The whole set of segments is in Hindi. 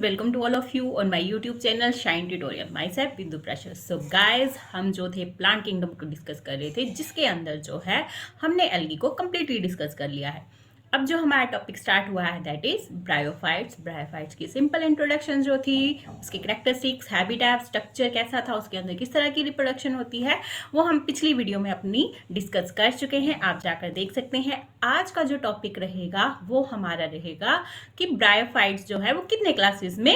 Welcome to all of you on my YouTube channel shine tutorial. Myself Bindu Prashast. So guys, हम जो थे प्लांट किंगडम को डिस्कस कर रहे थे, जिसके अंदर जो है हमने एल्गी को कम्प्लीटली डिस्कस कर लिया है। अब जो हमारा टॉपिक स्टार्ट हुआ है दैट इज ब्रायोफाइट्स। ब्रायोफाइट्स की सिंपल इंट्रोडक्शन जो थी, उसकी कैरेक्टरिस्टिक्स, हैबिटेट, स्ट्रक्चर कैसा था, उसके अंदर किस तरह की रिप्रोडक्शन होती है, वो हम पिछली वीडियो में अपनी डिस्कस कर चुके हैं। आप जाकर देख सकते हैं। आज का जो टॉपिक रहेगा वो हमारा रहेगा कि ब्रायोफाइट्स जो है वो कितने क्लासेस में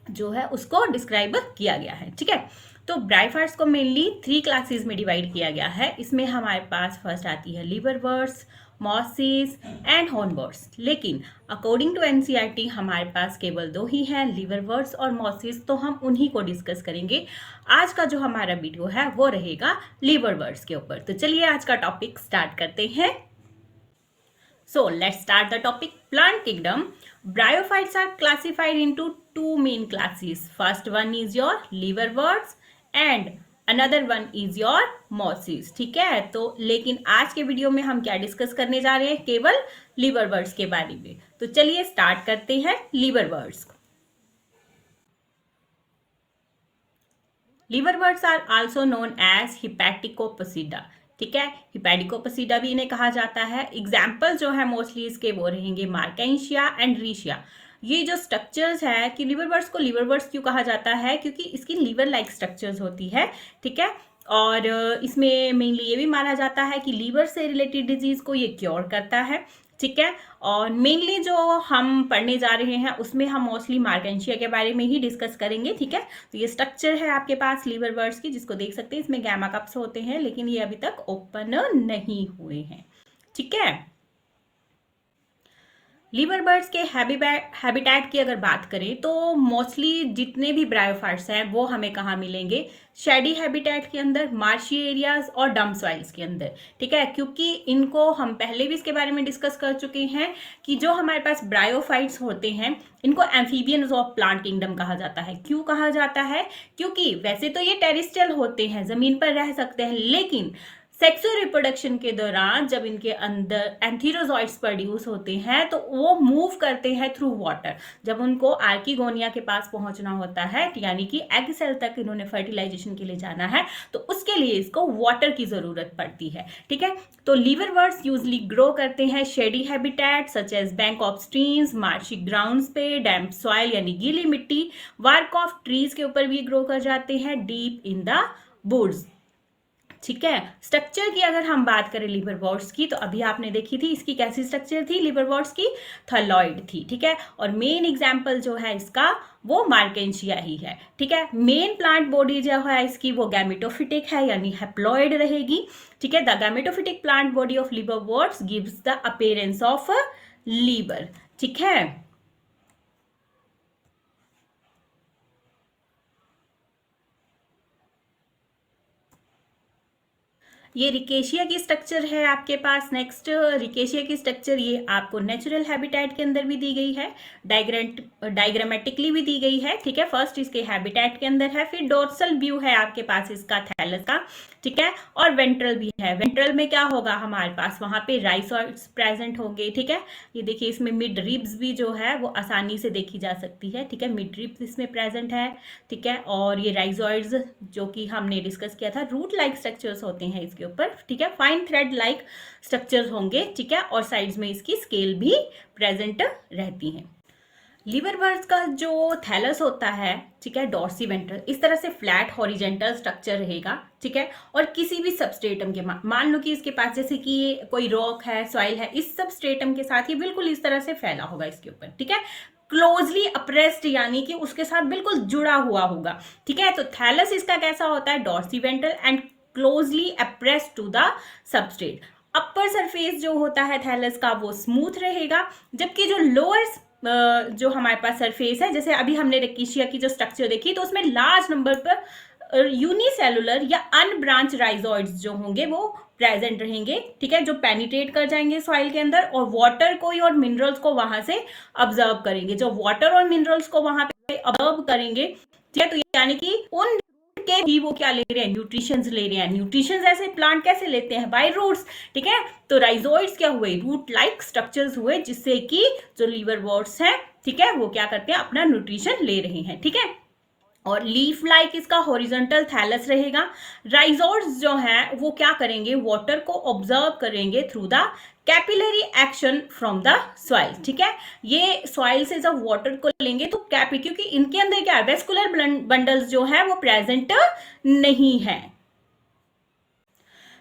जो है उसको डिस्क्राइब किया गया है। ठीक है, तो ब्रायोफाइट्स को मेनली 3 क्लासेस में डिवाइड किया गया है। इसमें हमारे पास फर्स्ट आती है लिवरवर्ट्स, मॉसेस एंड हॉर्नवर्ट्स। लेकिन अकॉर्डिंग टू एनसीईआरटी हमारे पास केवल 2 ही हैं, लिवरवर्ट्स और मॉसेस, तो हम उन्हीं को डिस्कस करेंगे। आज का जो हमारा वीडियो है वो रहेगा लिवरवर्ट्स के ऊपर। तो चलिए आज का टॉपिक स्टार्ट करते हैं। So let's start the topic. Plant kingdom. Bryophytes are classified into 2 main classes. First one is your liverworts and another one is your mosses. ठीक है, तो लेकिन आज के वीडियो में हम क्या डिस्कस करने जा रहे हैं, केवल liverworts के बारे में। तो चलिए स्टार्ट करते हैं liverworts। Liverworts are also known as Hepaticopsida। ठीक है, हिपैटिकोपसीडा भी इन्हें कहा जाता है। एग्जाम्पल जो है मोस्टली इसके वो रहेंगे मार्केंशिया एंड रीशिया। ये जो स्ट्रक्चर्स है कि लिवरवर्ट्स को लिवरवर्ट्स क्यों कहा जाता है, क्योंकि इसकी लिवर लाइक स्ट्रक्चर्स होती है। ठीक है, और इसमें मेनली ये भी माना जाता है कि लीवर से रिलेटेड डिजीज को ये क्योर करता है। ठीक है, और मेनली जो हम पढ़ने जा रहे हैं उसमें हम मोस्टली मार्केंशिया के बारे में ही डिस्कस करेंगे। ठीक है, तो ये स्ट्रक्चर है आपके पास लिवरवर्ट्स की, जिसको देख सकते हैं। इसमें गैमा कप्स होते हैं, लेकिन ये अभी तक ओपन नहीं हुए हैं। ठीक है, लिवरवर्ट्स के हैबिटेट की अगर बात करें तो मोस्टली जितने भी ब्रायोफाइट्स हैं वो हमें कहाँ मिलेंगे, शेडी हैबिटेट के अंदर, मार्शी एरियाज और डम सॉइल्स के अंदर। ठीक है, क्योंकि इनको हम पहले भी इसके बारे में डिस्कस कर चुके हैं कि जो हमारे पास ब्रायोफाइट्स होते हैं इनको एम्फीबियंस ऑफ प्लांट किंगडम कहा जाता है। क्यों कहा जाता है, क्योंकि वैसे तो ये टेरेस्ट्रियल होते हैं, जमीन पर रह सकते हैं, लेकिन सेक्सुअल रिप्रोडक्शन के दौरान जब इनके अंदर एंथीरोजॉइड्स प्रोड्यूस होते हैं तो वो मूव करते हैं थ्रू वाटर। जब उनको आर्किगोनिया के पास पहुंचना होता है, यानी कि एग सेल तक इन्होंने फर्टिलाइजेशन के लिए जाना है, तो उसके लिए इसको वाटर की जरूरत पड़ती है। ठीक है, तो लिवरवर्ट्स यूजली ग्रो करते हैं shady habitat such as bank of streams, marshy grounds पे, डैम्प सॉइल यानी गीली मिट्टी, वर्क ऑफ ट्रीज के ऊपर भी ग्रो कर जाते हैं, डीप इन द वुड्स। ठीक है, स्ट्रक्चर की अगर हम बात करें लिवरवर्ट्स की, तो अभी आपने देखी थी इसकी कैसी स्ट्रक्चर थी, लिवरवर्ट्स की थैलॉइड थी। ठीक है, और मेन एग्जांपल जो है इसका वो मार्केंशिया ही है। ठीक है, मेन प्लांट बॉडी जो है इसकी वो गैमेटोफिटिक है, यानी हैप्लॉइड रहेगी। ठीक है, the gametophytic plant body of liverworts gives the appearance of liver. ठीक है, ये रिकेशिया की स्ट्रक्चर है आपके पास। नेक्स्ट, रिकेशिया की स्ट्रक्चर ये आपको नेचुरल हैबिटेट के अंदर भी दी गई है, डायग्रामेटिकली भी दी गई है। ठीक है, फर्स्ट इसके हैबिटेट के अंदर है, फिर डोर्सल व्यू है आपके पास इसका थैलस का। ठीक है, और वेंट्रल भी है। वेंट्रल में क्या होगा हमारे पास, वहां पे राइजॉइड्स प्रेजेंट होंगे। ठीक है, ये देखिए इसमें मिड रिब्स भी जो है वो आसानी से देखी जा सकती है। ठीक है, मिड रिब्स इसमें प्रेजेंट है। ठीक है, और ये राइजॉइड्स जो कि हमने डिस्कस किया था, रूट लाइक स्ट्रक्चर्स होते हैं इसके ऊपर। ठीक है, फाइन थ्रेड लाइक स्ट्रक्चर्स होंगे। ठीक है, और साइड्स में इसकी स्केल भी प्रेजेंट रहती हैं। लिवरवर्ट्स का जो थैलस होता है, ठीक है, डॉर्सी वेंट्रल, इस तरह से फ्लैट हॉरिजेंटल स्ट्रक्चर रहेगा। ठीक है, और किसी भी सबस्ट्रेटम के मान लो कि इसके पास जैसे कि कोई रॉक है, सॉइल है, इस सबस्ट्रेटम के साथ ये बिल्कुल इस तरह से फैला होगा इसके ऊपर। ठीक है, क्लोजली अप्रेस्ड, यानी कि उसके साथ बिल्कुल जुड़ा हुआ होगा। ठीक है, तो थैलस इसका कैसा होता है, dorsiventral and closely appressed to the substrate. Upper surface जो होता है थैलस का वो स्मूथ रहेगा, जबकि जो लोअर जो हमारे पास सरफेस है, जैसे अभी हमने रेकिशिया की जो स्ट्रक्चर देखी, तो उसमें लार्ज नंबर पर यूनिसेलुलर या अनब्रांच राइजॉइड्स जो होंगे वो प्रेजेंट रहेंगे। ठीक है, जो पेनिट्रेट कर जाएंगे सॉइल के अंदर और वाटर को और मिनरल्स को वहां से ऑब्जर्व करेंगे। जो वाटर और मिनरल्स को वहां पे ऑब्जर्व करेंगे, ठीक है, तो यानी कि उन के भी वो क्या ले रहे हैं, न्यूट्रिशंस ले रहे हैं। न्यूट्रिशंस ऐसे प्लांट कैसे लेते हैं, बाय रूट्स। ठीक है, तो राइजोइड्स क्या हुए, रूट लाइक स्ट्रक्चर्स हुए, जिससे कि जो लिवरवर्ट्स हैं ठीक है, वो क्या करते हैं, अपना न्यूट्रिशन ले रहे हैं, ठीक है। और लीफ लाइक इसका हॉरिजॉन्टल थैलस रहेगा। राइजोइड्स जो है वो क्या करेंगे, वाटर को ऑब्जर्व करेंगे through the capillary action from the soil, ठीक है। ये सॉइल से जब वाटर को लेंगे तो क्योंकि इनके अंदर क्या है, वेस्कुलर बंडल्स जो है वो प्रेजेंट नहीं है।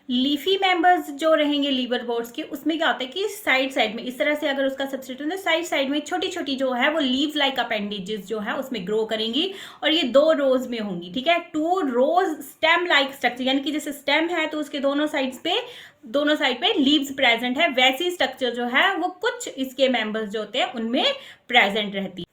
लीफी मेंबर्स जो रहेंगे लीवर बोर्ड्स के, उसमें क्या होता है कि साइड साइड में इस तरह से अगर उसका सब्सट्रेट होता है, साइड साइड में छोटी छोटी जो है वो लीव लाइक अपेंडेजेस जो है उसमें ग्रो करेंगी और ये 2 रोज में होंगी, ठीक है। 2 रोज स्टेम लाइक स्ट्रक्चर, यानी कि जैसे स्टेम है तो उसके दोनों साइड पे लीव्स प्रेजेंट है, वैसी स्ट्रक्चर जो है वो कुछ इसके मेंबर्स जो होते हैं उनमें प्रेजेंट रहती है।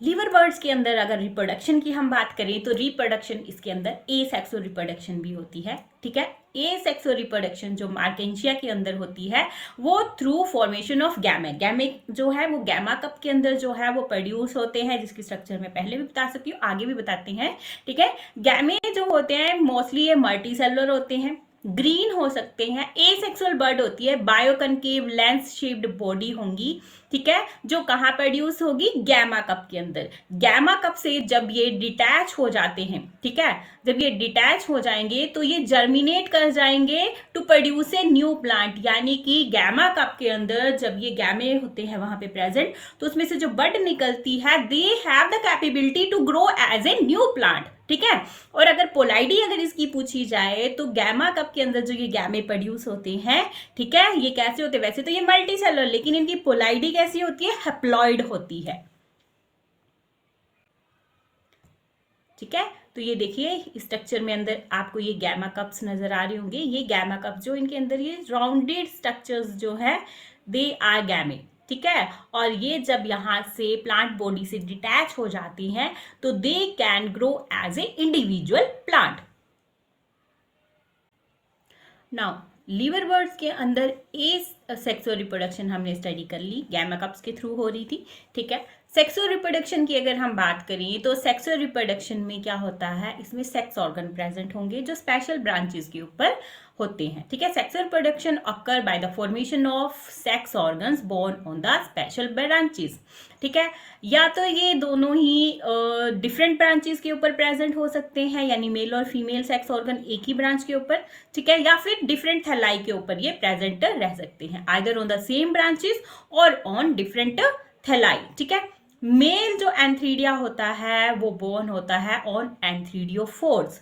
लीवर बर्ड्स के अंदर अगर रिप्रोडक्शन की हम बात करें तो रिप्रोडक्शन इसके अंदर ए सेक्सो रिप्रोडक्शन भी होती है, ठीक है। ए सेक्सो रिप्रोडक्शन जो मार्केंशिया के अंदर होती है वो थ्रू फॉर्मेशन ऑफ गैमे, गैमे जो है वो गैमा कप के अंदर जो है वो प्रोड्यूस होते हैं, जिसकी स्ट्रक्चर मैं पहले भी बता सकती हूँ, आगे भी बताते हैं, ठीक है। गैमे जो होते हैं मोस्टली ये मल्टीसेलुलर होते हैं, ग्रीन हो सकते हैं, एसेक्सुअल बर्ड होती है, बायोकनकेव लेंस शेप्ड बॉडी होंगी, ठीक है, जो कहाँ प्रोड्यूस होगी, गैमा कप के अंदर। गैमा कप से जब ये डिटैच हो जाते हैं, ठीक है, जब ये डिटैच हो जाएंगे तो ये जर्मिनेट कर जाएंगे to produce a new plant, यानी कि गैमा कप के अंदर जब ये गैमे होते हैं वहां पे प्रेजेंट, तो उसमें से जो बड निकलती है, they have the capability to grow as a new plant, ठीक है। और अगर पोलाइडी अगर इसकी पूछी जाए तो गैमा कप के अंदर जो ये गैमे प्रोड्यूस होते हैं, ठीक है, ये कैसे होते हैं, वैसे तो ये मल्टी सेलुलर, लेकिन इनकी पोलाइडी कैसी होती है, हैप्लॉइड होती है, ठीक है। तो ये देखिए स्ट्रक्चर में अंदर आपको ये गैमा कप्स नजर आ रहे होंगे, ये गैमा कप जो इनके अंदर ये राउंडेड स्ट्रक्चर्स जो है दे आर गैमे, ठीक है। और ये जब यहां से प्लांट बॉडी से डिटैच हो जाती हैं तो they can grow as a individual plant. Now liver birds के अंदर ए सेक्सुअल रिप्रोडक्शन हमने स्टडी कर ली, गैमा कप्स के थ्रू हो रही थी, ठीक है। सेक्सुअल रिप्रोडक्शन की अगर हम बात करें तो सेक्सुअल रिप्रोडक्शन में क्या होता है, इसमें सेक्स ऑर्गन प्रेजेंट होंगे जो स्पेशल ब्रांचेस के ऊपर होते हैं, ठीक है। Sexual production occur by the formation of sex organs borne on the special branches, ठीक है। या तो ये दोनों ही डिफरेंट ब्रांचेस के ऊपर प्रेजेंट हो सकते हैं, यानी मेल और फीमेल सेक्स ऑर्गन एक ही ब्रांच के ऊपर, ठीक है, या फिर डिफरेंट थैलाई के ऊपर ये प्रेजेंट रह सकते हैं, either on the same branches और ऑन डिफरेंट थैलाई, ठीक है। मेल जो एंथ्रीडिया होता है वो बोर्न होता है on antheridiophores,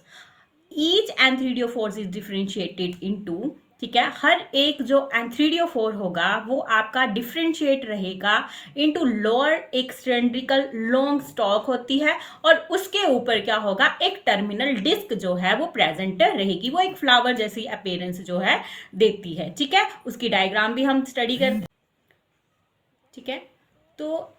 each antheridiophore is differentiated into, ठीक है, हर एक जो एंथ्रीडियोफोर होगा वो आपका डिफरेंशिएट रहेगा इनटू लोअर एक्सटेंड्रिकल लॉन्ग स्टॉक होती है, और उसके ऊपर क्या होगा, एक टर्मिनल डिस्क जो है वो प्रेजेंट रहेगी, वो एक फ्लावर जैसी अपीयरेंस जो है देती है, ठीक है। उसकी डायग्राम भी हम स्टडी करते, ठीक है। तो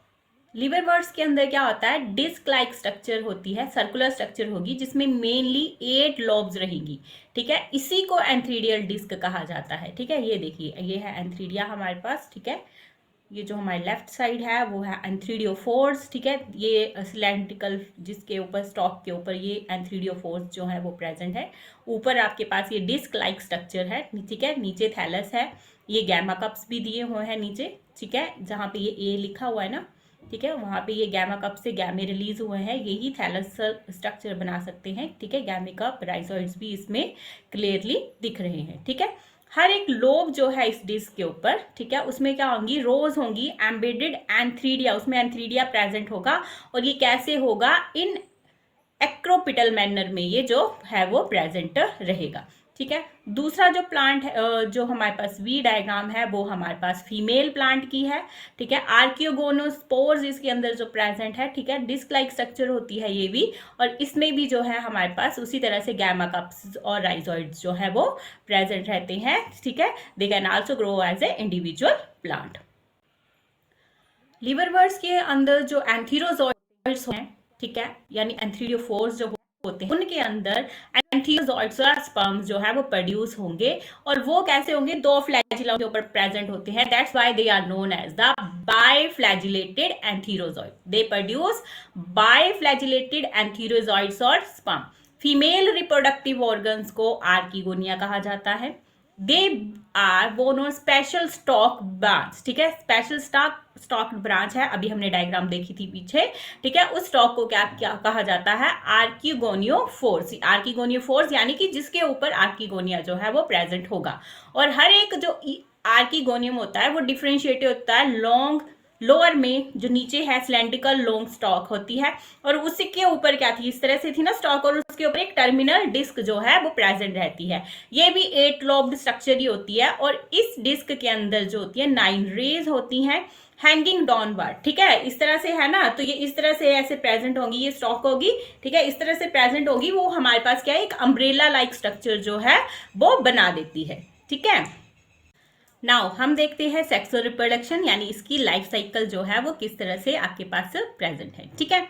लीवर बर्ड्स के अंदर क्या होता है, डिस्क लाइक स्ट्रक्चर होती है, सर्कुलर स्ट्रक्चर होगी जिसमें मेनली 8 लॉब्स रहेंगी, ठीक है, इसी को एंथ्रीडियल डिस्क कहा जाता है, ठीक है। ये देखिए ये है एंथ्रीडिया हमारे पास, ठीक है, ये जो हमारे लेफ्ट साइड है वो है एंथ्रीडियोफोर्स, ठीक है, ये सिलेंड्रिकल जिसके ऊपर स्टॉक के ऊपर ये एंथ्रीडियोफोर्स जो है वो प्रेजेंट है, ऊपर आपके पास ये डिस्क लाइक स्ट्रक्चर है, ठीक है, नीचे थैलस है, ये गैमा कप्स भी दिए हुए हैं नीचे, ठीक है, जहाँ पे ये ए लिखा हुआ है ना, ठीक है, वहां पे ये गैमा कप से गैमे रिलीज हुए हैं, यही थैलस स्ट्रक्चर बना सकते हैं, ठीक है। गैमे कप राइजोइड्स भी इसमें क्लियरली दिख रहे हैं, ठीक है। हर एक लोब जो है इस डिस्क के ऊपर, ठीक है, उसमें क्या होंगी, रोज होंगी एम्बेडेड एंथ्रीडिया, उसमें एंथ्रीडिया प्रेजेंट होगा, और ये कैसे होगा, इन एक्रोपिटल मैनर में ये जो है वो प्रेजेंट रहेगा, ठीक है। दूसरा जो प्लांट है जो हमारे पास वी डायग्राम है वो हमारे पास फीमेल प्लांट की है, ठीक है। आर्कियोगोनोस्पोर्स इसके अंदर जो प्रेजेंट है, ठीक है, डिस्क लाइक स्ट्रक्चर होती है ये भी, और इसमें भी जो है हमारे पास उसी तरह से गैमा कप्स और राइजोइड्स जो है वो प्रेजेंट रहते हैं, ठीक है। They can also grow as a individual plant. Liver birds के अंदर जो एंथीरोजोइड्स हैं, ठीक है, यानी एंथ्रीडियोफोर्स जो होते हैं उनके अंदर एंथीरोजोइड्स और स्पर्म्स जो है वो प्रोड्यूस होंगे, और वो कैसे होंगे, 2 फ्लैजिला के ऊपर प्रेजेंट होते हैं, that's why they are known as the biflagellated antherozoid, they produce biflagellated antherozoids और स्पर्म। फीमेल रिप्रोडक्टिव ऑर्गन्स को आर्किगोनिया कहा जाता है, they are borne on special stalk branch, ठीक है, स्पेशल स्टॉक ब्रांच है, अभी हमने डायग्राम देखी थी पीछे, ठीक है। उस स्टॉक को क्या क्या कहा जाता है, आर्किगोनियोफोर्स, आर्किगोनियोफोर्स यानी कि जिसके ऊपर आर्किगोनिया जो है वो प्रेजेंट होगा। और हर एक जो आर्किगोनियम होता है वो डिफ्रेंशिएटेड होता है लॉन्ग, लोअर में जो नीचे है सिलेंड्रिकल लॉन्ग स्टॉक होती है, और उसी के ऊपर क्या थी, इस तरह से थी ना स्टॉक, और उसके ऊपर एक टर्मिनल डिस्क जो है वो प्रेजेंट रहती है। ये भी 8 लॉब्ड स्ट्रक्चर ही होती है, और इस डिस्क के अंदर जो होती है 9 रेज होती हैं हैंगिंग डाउनवर्ड, ठीक है, इस तरह से है ना। तो ये इस तरह से ऐसे प्रेजेंट होगी, ये स्टॉक होगी, ठीक है, इस तरह से प्रेजेंट होगी। वो हमारे पास क्या है, एक अम्ब्रेला लाइक स्ट्रक्चर जो है वो बना देती है, ठीक है। नाउ हम देखते हैं सेक्सुअल रिप्रोडक्शन, यानी इसकी लाइफ साइकिल जो है वो किस तरह से आपके पास प्रेजेंट है, ठीक है।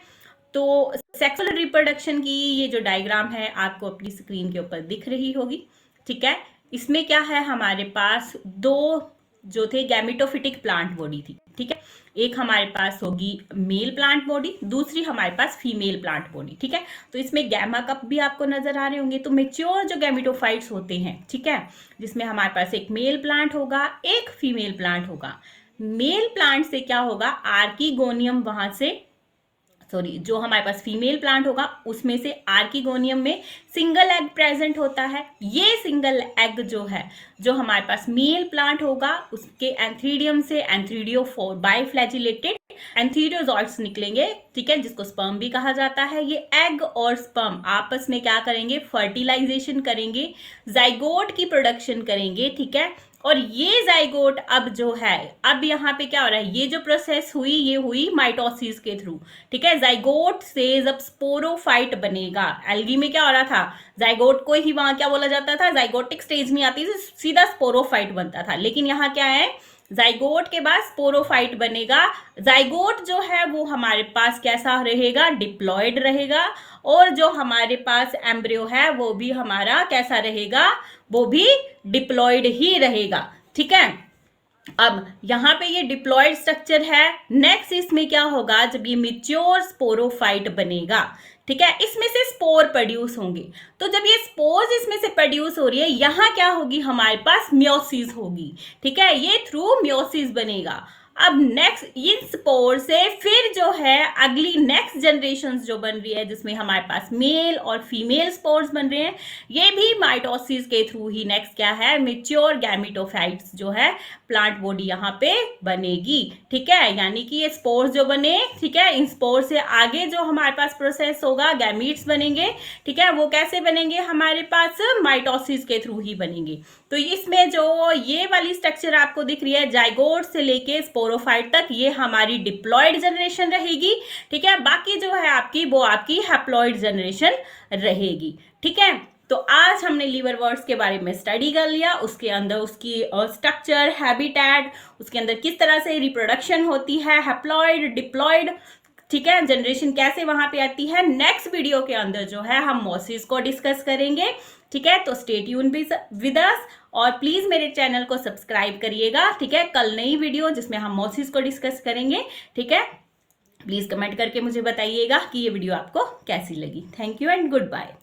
तो सेक्सुअल रिप्रोडक्शन की ये जो डायग्राम है आपको अपनी स्क्रीन के ऊपर दिख रही होगी, ठीक है। इसमें क्या है, हमारे पास दो जो थे गैमेटोफिटिक प्लांट बॉडी थी, ठीक है। एक हमारे पास होगी मेल प्लांट बॉडी, दूसरी हमारे पास फीमेल प्लांट बॉडी, ठीक है। तो इसमें गैमा कप भी आपको नजर आ रहे होंगे। तो मेच्योर जो गैमेटोफाइट्स होते हैं, ठीक है, जिसमें हमारे पास एक मेल प्लांट होगा, एक फीमेल प्लांट होगा। मेल प्लांट से क्या होगा, आर्किगोनियम वहां से सॉरी जो हमारे पास फीमेल प्लांट होगा उसमें से आर्किगोनियम में सिंगल एग प्रेजेंट होता है। ये सिंगल एग जो है, जो हमारे पास मेल प्लांट होगा, उसके एंथ्रीडियम से एंथ्रीडियोफोर बाइफ्लैजिलेटेड एंथीरियोजॉइड्स निकलेंगे, ठीक है, जिसको स्पर्म भी कहा जाता है। ये एग और स्पर्म आपस में क्या करेंगे, फर्टिलाइजेशन करेंगे, जाइगोट की प्रोडक्शन करेंगे, ठीक है। और ये जाइगोट अब जो है, अब यहाँ पे क्या हो रहा है, ये जो प्रोसेस हुई ये हुई माइटोसिस के थ्रू, ठीक है। जाइगोट से जब स्पोरोफाइट बनेगा, एल्गी में क्या हो रहा था, जाइगोट को ही वहां क्या बोला जाता था, जाइगोटिक स्टेज में आती थी सीधा स्पोरोफाइट बनता था। लेकिन यहाँ क्या है, जाइगोट के बाद स्पोरोफाइट बनेगा। जाइगोट जो है वो हमारे पास कैसा रहेगा, डिप्लॉयड रहेगा, और जो हमारे पास एम्ब्रियो है वो भी हमारा कैसा रहेगा, वो भी डिप्लॉयड ही रहेगा, ठीक है। अब यहाँ पे ये डिप्लॉयड स्ट्रक्चर है। नेक्स्ट इसमें क्या होगा, जब ये मेच्योर स्पोरोफाइट बनेगा, ठीक है, इसमें से स्पोर प्रोड्यूस होंगे। तो जब ये स्पोर्स इसमें से प्रोड्यूस हो रही है, यहाँ क्या होगी, हमारे पास मियोसिस होगी, ठीक है, ये थ्रू मियोसिस बनेगा। अब नेक्स्ट इन स्पोर से फिर जो है अगली नेक्स्ट जनरेशन जो बन रही है, जिसमें हमारे पास मेल और फीमेल स्पोर्स बन रहे हैं, ये भी माइटोसिस के थ्रू ही नेक्स्ट क्या है, मेच्योर गैमेटोफाइट्स जो है प्लांट बॉडी यहाँ पे बनेगी, ठीक है। यानी कि ये स्पोर्स जो बने, ठीक है, इन स्पोर से आगे जो हमारे पास प्रोसेस होगा, गैमीट्स बनेंगे, ठीक है, वो कैसे बनेंगे, हमारे पास माइटोसिस के थ्रू ही बनेंगे। तो इसमें जो ये वाली स्ट्रक्चर आपको दिख रही है, जाइगोट से लेके स्पोरोफाइट तक, ये हमारी डिप्लॉयड जनरेशन रहेगी, ठीक है। बाकी जो है आपकी वो आपकी हैप्लॉयड जनरेशन रहेगी, ठीक है। तो आज हमने लीवरवर्ट्स के बारे में स्टडी कर लिया, उसके अंदर उसकी स्ट्रक्चर, हैबिटेट, उसके अंदर किस तरह से रिप्रोडक्शन होती है, हैप्लॉयड, डिप्लॉयड, ठीक है, जनरेशन कैसे वहां पे आती है। नेक्स्ट वीडियो के अंदर जो है हम मोसिस को डिस्कस करेंगे, ठीक है। तो स्टे ट्यून विद अस, और प्लीज मेरे चैनल को सब्सक्राइब करिएगा, ठीक है। कल नई वीडियो जिसमें हम मोसिस को डिस्कस करेंगे, ठीक है। प्लीज कमेंट करके मुझे बताइएगा कि ये वीडियो आपको कैसी लगी। Thank you and good bye.